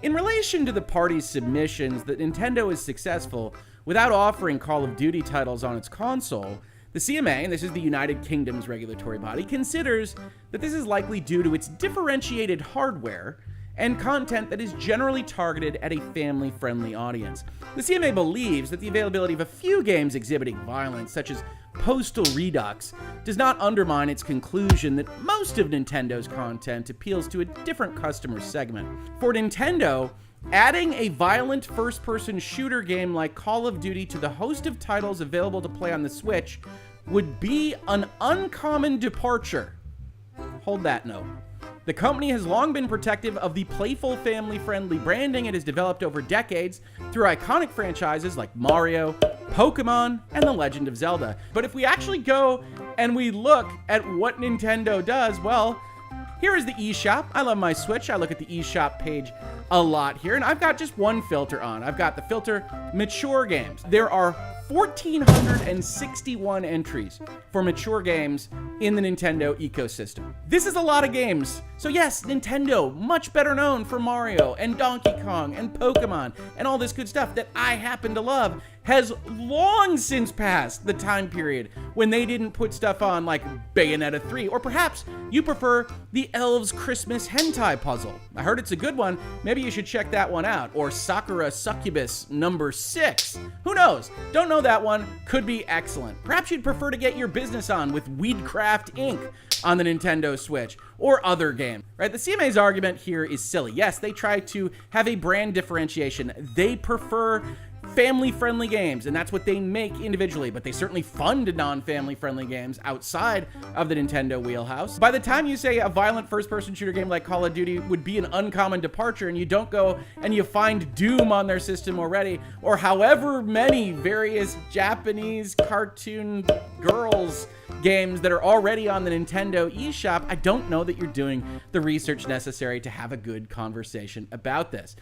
In relation to the party's submissions that Nintendo is successful without offering Call of Duty titles on its console, the CMA, and this is the United Kingdom's regulatory body, considers that this is likely due to its differentiated hardware and content that is generally targeted at a family-friendly audience. The CMA believes that the availability of a few games exhibiting violence, such as Postal Redux, does not undermine its conclusion that most of Nintendo's content appeals to a different customer segment. For Nintendo, adding a violent first-person shooter game like Call of Duty to the host of titles available to play on the Switch would be an uncommon departure. Hold that note. The company has long been protective of the playful, family-friendly branding it has developed over decades through iconic franchises like Mario, Pokemon, and The Legend of Zelda. But if we actually go and we look at what Nintendo does, well, here is the eShop. I love my Switch. I look at the eShop page a lot here, and I've got just one filter on. I've got the filter Mature Games. There are 1,461 entries for mature games in the Nintendo ecosystem. This is a lot of games. So yes, Nintendo, much better known for Mario and Donkey Kong and Pokemon and all this good stuff that I happen to love, has long since passed the time period when they didn't put stuff on like Bayonetta 3, or perhaps you prefer the Elves Christmas Hentai Puzzle. I heard it's a good one. Maybe you should check that one out. Or Sakura Succubus number 6. Who knows? Don't know that one. Could be excellent. Perhaps you'd prefer to get your business on with Weedcraft Inc. on the Nintendo Switch, or other games, right? The CMA's argument here is silly. Yes, they try to have a brand differentiation. They prefer family-friendly games, and that's what they make individually, but they certainly fund non-family-friendly games outside of the Nintendo wheelhouse. By the time you say a violent first-person shooter game like Call of Duty would be an uncommon departure, and you don't go and you find Doom on their system already, or however many various Japanese cartoon girls games that are already on the Nintendo eShop, I don't know that you're doing the research necessary to have a good conversation about this.